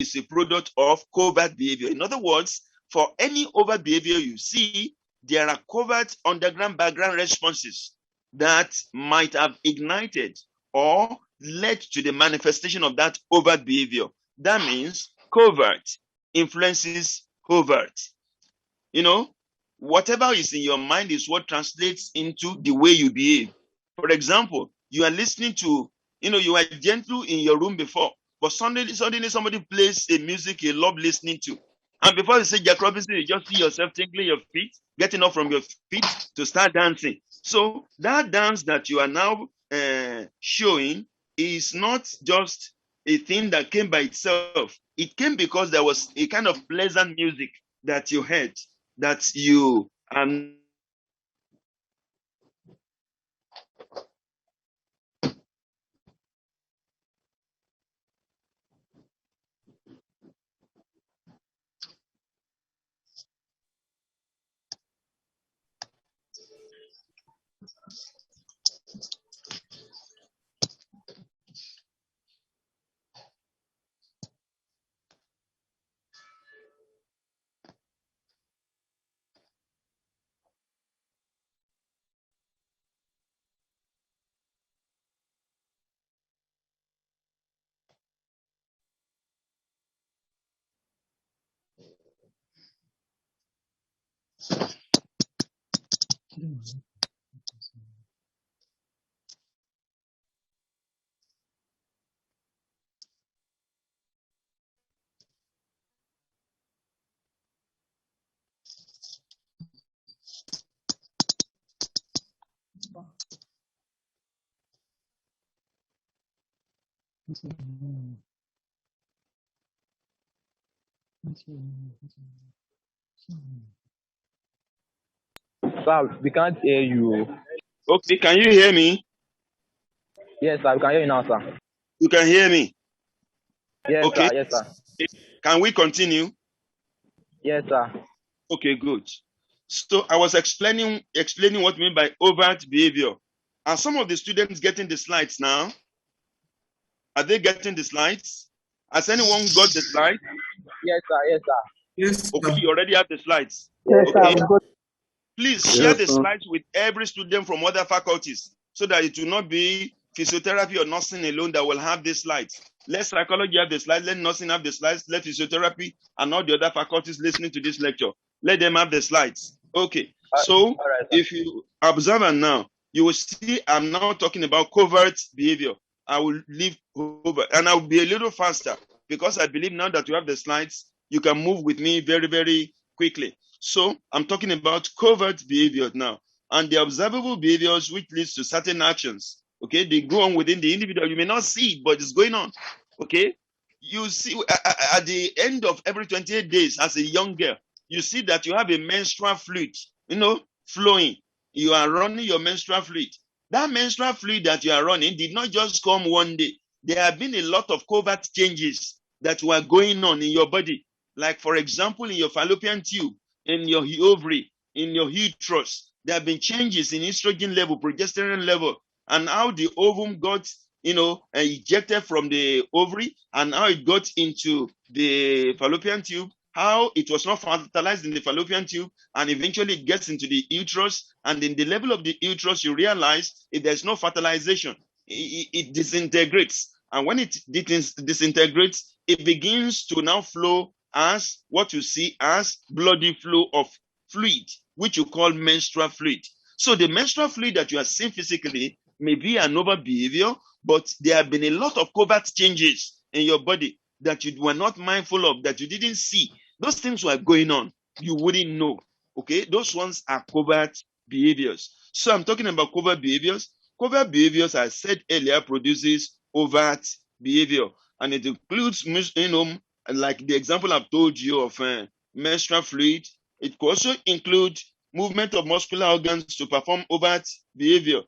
is a product of covert behavior. In other words, for any overt behavior you see, there are covert underground background responses that might have ignited or led to the manifestation of that overt behavior. That means covert influences covert. You know, whatever is in your mind is what translates into the way you behave. For example, you are listening to, you are gentle in your room before, but suddenly somebody plays a music you love listening to. And before you say Jack Robinson, you just see yourself tingling your feet, getting up from your feet to start dancing. So that dance that you are now showing is not just a thing that came by itself. It came because there was a kind of pleasant music that you heard, that you Sir, we can't hear you. Okay, can you hear me? Yes, sir, we can hear you now, sir. You can hear me? Yes, Okay. sir. Yes, sir. Can we continue? Yes, sir. Okay, good. So I was explaining what we mean by overt behavior. Are some of the students getting the slides now? Are they getting the slides? Has anyone got the slides? Yes, sir. Yes, sir. Yes, Okay, sir. you already have the slides. Yes, Okay. sir. Please share the slides with every student from other faculties so that it will not be physiotherapy or nursing alone that will have these slides. Let psychology have the slides, let nursing have the slides, let physiotherapy and all the other faculties listening to this lecture, let them have the slides. Okay, so right, if you observe now, you will see I'm now talking about covert behavior. I will leave over and I will be a little faster because I believe now that you have the slides, you can move with me very, very quickly. So I'm talking about covert behavior now, and the observable behaviors which leads to certain actions. Okay, they go on within the individual. You may not see it, but it's going on. Okay, you see at the end of every 28 days as a young girl, you see that you have a menstrual fluid, flowing. You are running your menstrual fluid. That menstrual fluid that you are running did not just come one day. There have been a lot of covert changes that were going on in your body. Like, for example, in your fallopian tube, in your ovary, in your uterus, there have been changes in estrogen level, progesterone level, and how the ovum got, ejected from the ovary and how it got into the fallopian tube, how it was not fertilized in the fallopian tube, and eventually it gets into the uterus. And in the level of the uterus, you realize if there's no fertilization, it disintegrates. And when it disintegrates, it begins to now flow as what you see as bloody flow of fluid, which you call menstrual fluid. So the menstrual fluid that you are seeing physically may be an overt behavior, but there have been a lot of covert changes in your body that you were not mindful of, that you didn't see. Those things were going on. You wouldn't know. Okay, those ones are covert behaviors. So I'm talking about covert behaviors. Covert behaviors, I said earlier, produces overt behavior, and it includes, like the example I've told you of menstrual fluid. It could also include movement of muscular organs to perform overt behavior.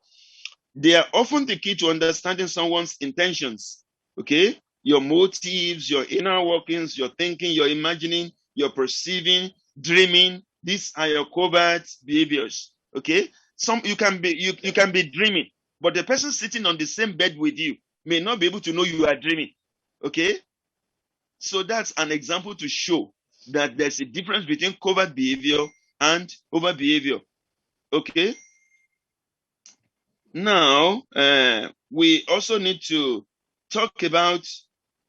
They are often the key to understanding someone's intentions. Okay, your motives, your inner workings, your thinking, your imagining, your perceiving, dreaming. These are your covert behaviors. Okay, you can be dreaming, but the person sitting on the same bed with you may not be able to know you are dreaming. Okay, So that's an example to show that there's a difference between covert behavior and overt behavior. Okay. Now, we also need to talk about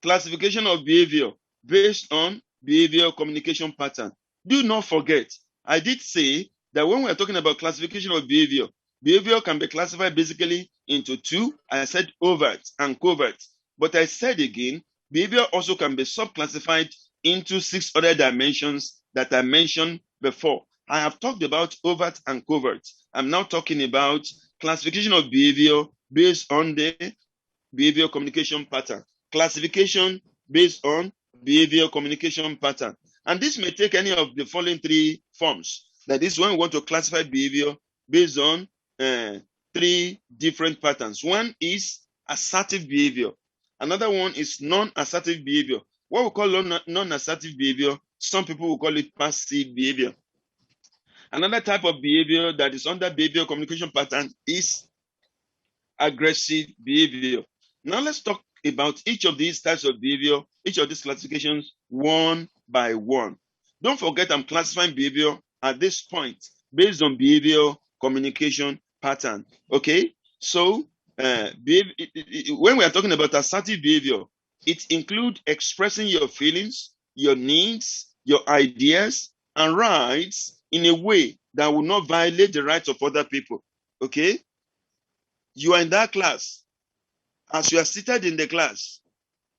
classification of behavior based on behavior communication pattern. Do not forget, I did say that when we're talking about classification of behavior, behavior can be classified basically into two. I said overt and covert. But I said again, behavior also can be subclassified into 6 other dimensions that I mentioned before. I have talked about overt and covert. I'm now talking about classification of behavior based on the behavior communication pattern. Classification based on behavior communication pattern. And this may take any of the following 3 forms. That is when we want to classify behavior based on 3 different patterns. One is assertive behavior. Another one is non-assertive behavior. What we call non-assertive behavior, some people will call it passive behavior. Another type of behavior that is under behavior communication pattern is aggressive behavior. Now let's talk about each of these types of behavior, each of these classifications one by one. Don't forget I'm classifying behavior at this point based on behavior communication pattern. Okay, so when we are talking about assertive behavior, it includes expressing your feelings, your needs, your ideas, and rights in a way that will not violate the rights of other people. Okay, you are in that class. As you are seated in the class,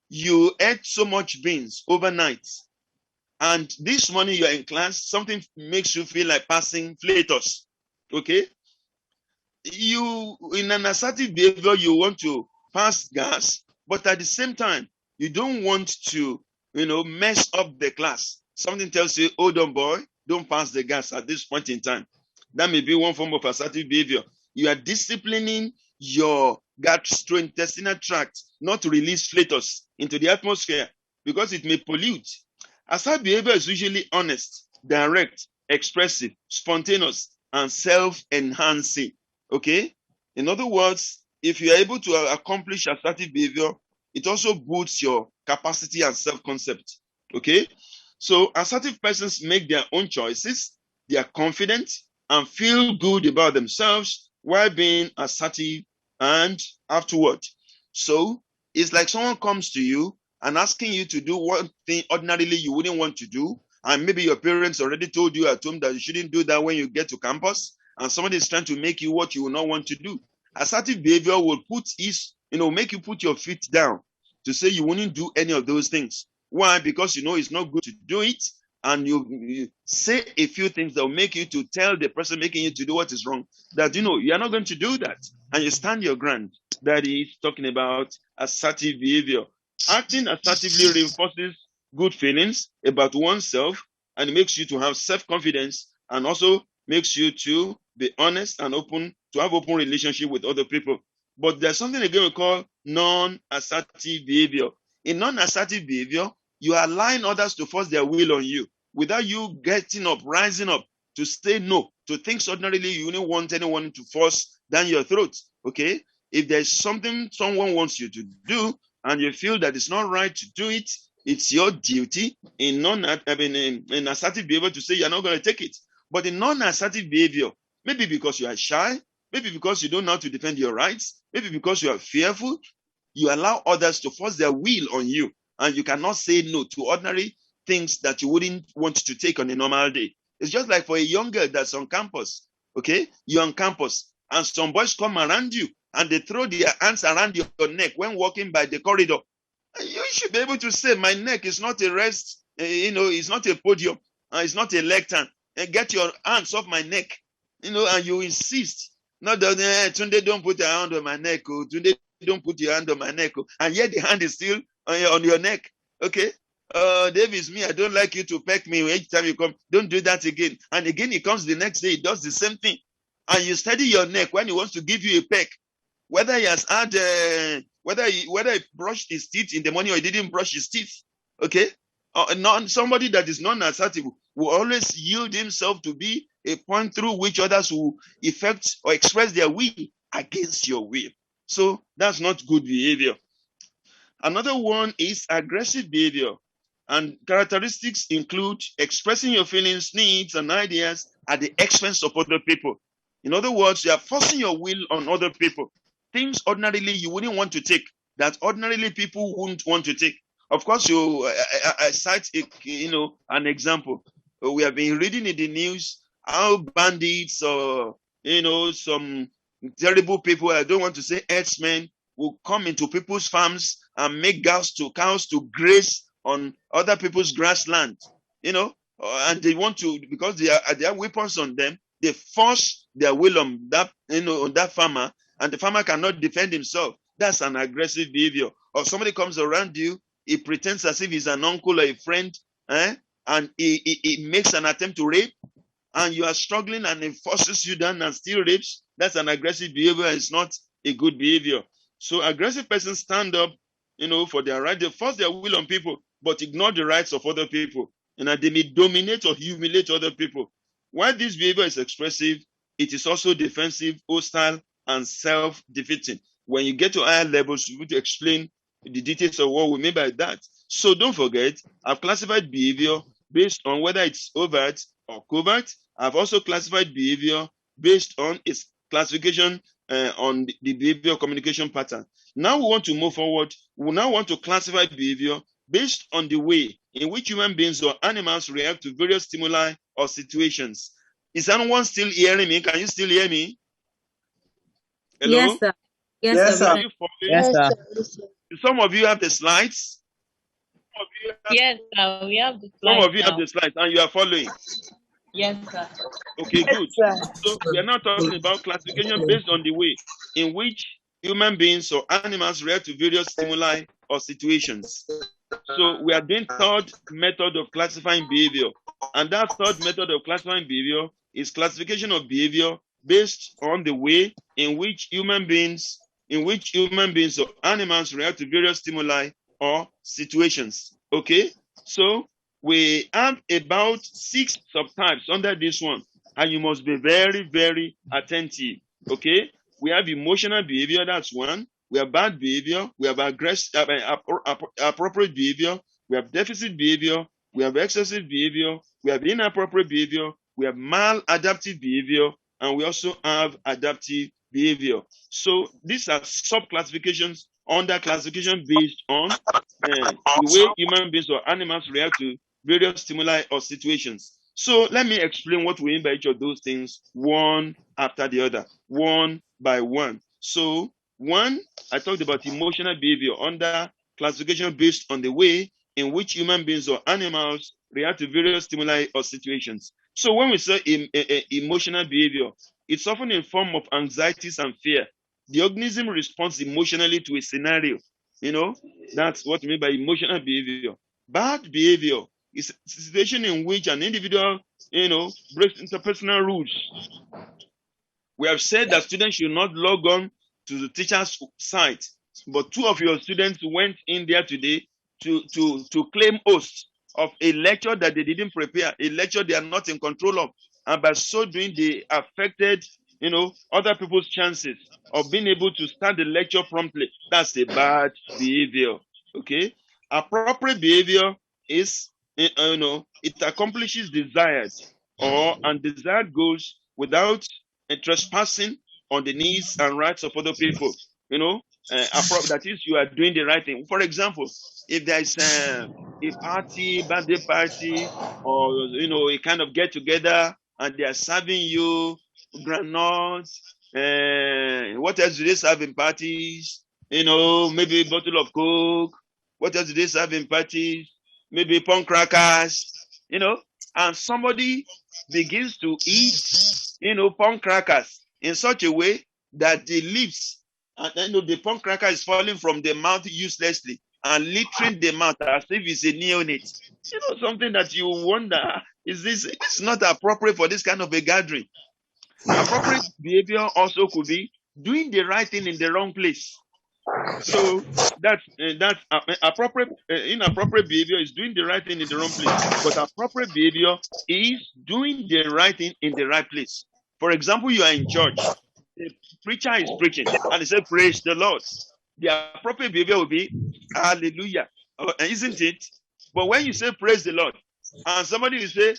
you ate so much beans overnight, and this morning you are in class, something makes you feel like passing Flatus. Okay, you in an assertive behavior, you want to pass gas, but at the same time, you don't want to, mess up the class. Something tells you, hold on, boy, don't pass the gas at this point in time. That may be one form of assertive behavior. You are disciplining your gastrointestinal tract not to release Flatus into the atmosphere because it may pollute. Assertive behavior is usually honest, direct, expressive, spontaneous, and self-enhancing. Okay? In other words, if you are able to accomplish assertive behavior, it also boosts your capacity and self-concept. Okay? So assertive persons make their own choices, they are confident, and feel good about themselves while being assertive and afterward. So it's like someone comes to you and asking you to do one thing ordinarily you wouldn't want to do, and maybe your parents already told you at home that you shouldn't do that when you get to campus, and somebody is trying to make you what you will not want to do. Assertive behavior will make you put your feet down to say you wouldn't do any of those things. Why? Because you know it's not good to do it, and you say a few things that will make you to tell the person making you to do what is wrong that you are not going to do that, and you stand your ground. That is talking about assertive behavior. Acting assertively reinforces good feelings about oneself, and it makes you to have self-confidence, and also makes you to be honest and open, to have open relationship with other people. But there's something again we call non-assertive behavior. In non-assertive behavior, you are allowing others to force their will on you without you getting up, rising up to say no to things ordinarily you don't want anyone to force down your throat. Okay? If there's something someone wants you to do and you feel that it's not right to do it, it's your duty in assertive behavior to say you're not going to take it. But in non-assertive behavior, maybe because you are shy, maybe because you don't know how to defend your rights, maybe because you are fearful, you allow others to force their will on you, and you cannot say no to ordinary things that you wouldn't want to take on a normal day. It's just like for a young girl that's on campus, okay? You're on campus, and some boys come around you, and they throw their hands around your neck when walking by the corridor. And you should be able to say, my neck is not a rest, it's not a podium, it's not a lectern. And get your hands off my neck, and you insist. Not that, Tunde, don't put your hand on my neck, Tunde, don't put your hand on my neck, and yet the hand is still on your neck. Okay, Davis, me, I don't like you to peck me each time you come. Don't do that again. And again, he comes the next day, he does the same thing, and you steady your neck when he wants to give you a peck. Whether he has had, whether he brushed his teeth in the morning or he didn't brush his teeth. Okay, somebody that is non-assertive will always yield himself to be a point through which others will effect or express their will against your will. So that's not good behavior. Another one is aggressive behavior. And characteristics include expressing your feelings, needs, and ideas at the expense of other people. In other words, you are forcing your will on other people. Things ordinarily you wouldn't want to take, that ordinarily people wouldn't want to take. Of course, I cite an example. We have been reading in the news how bandits or some terrible people, I don't want to say herdsmen, will come into people's farms and make cows to graze on other people's grassland, and they want to, because they have weapons on them, they force their will on that farmer, and the farmer cannot defend himself. That's an aggressive behavior. Or somebody comes around you, he pretends as if he's an uncle or a friend, and he makes an attempt to rape, and you are struggling, and he forces you down and still rapes. That's an aggressive behavior. It's not a good behavior. So aggressive persons stand up, for their right. They force their will on people, but ignore the rights of other people. And they may dominate or humiliate other people. While this behavior is expressive, it is also defensive, hostile, and self-defeating. When you get to higher levels, you need to explain the details of what we mean by that. So don't forget, I've classified behavior based on whether it's overt or covert. I've also classified behavior based on its classification on the behavior communication pattern. Now we want to move forward. We now want to classify behavior based on the way in which human beings or animals react to various stimuli or situations. Is anyone still hearing me? Can you still hear me? Hello? Yes, sir. Yes, sir. Yes, sir. Some of you have the slides. Yes, sir. We have the Some slides of you now. have the slides and you are following. Yes, sir. Okay, good. So we are now talking about classification based on the way in which human beings or animals react to various stimuli or situations. So we are doing third method of classifying behavior. And that third method of classifying behavior is classification of behavior based on the way in which human beings or animals react to various stimuli or situations. Okay? So we have about 6 subtypes under this one, and you must be very, very attentive. Okay? We have emotional behavior, that's one. We have bad behavior. We have aggressive, appropriate behavior. We have deficit behavior. We have excessive behavior. We have inappropriate behavior. We have maladaptive behavior, and we also have adaptive behavior. So these are sub-classifications under classification based on the way human beings or animals react to various stimuli or situations. So let me explain what we mean by each of those things one after the other, one by one. So one, I talked about emotional behavior under classification based on the way in which human beings or animals react to various stimuli or situations. So when we say emotional behavior, it's often in form of anxieties and fear. The organism responds emotionally to a scenario. That's what we mean by emotional behavior. Bad behavior is a situation in which an individual, breaks interpersonal rules. We have said that students should not log on to the teacher's site, but 2 of your students went in there today to claim host of a lecture that they didn't prepare, a lecture they are not in control of, and by so doing, they affected, other people's chances of being able to start the lecture promptly. That's a bad behavior. Okay, appropriate behavior is, it accomplishes desired or undesired goals without trespassing on the needs and rights of other people. That is, you are doing the right thing. For example, if there is a party, birthday party, or a kind of get together, and they are serving you granules, what else do they serve in parties? Maybe a bottle of Coke. What else do they serve in parties? Maybe punk crackers. And somebody begins to eat, punk crackers in such a way that the lips and the punk cracker is falling from the mouth uselessly and littering the mouth as if it's a neonate. Something that you wonder, is this not appropriate for this kind of a gathering? Appropriate behavior also could be doing the right thing in the wrong place. So that's appropriate. Inappropriate behavior is doing the right thing in the wrong place, but appropriate behavior is doing the right thing in the right place. For example, you are in church, the preacher is preaching, and he said, "Praise the Lord." The appropriate behavior will be, "Hallelujah," isn't it? But when you say praise the Lord, and somebody will say,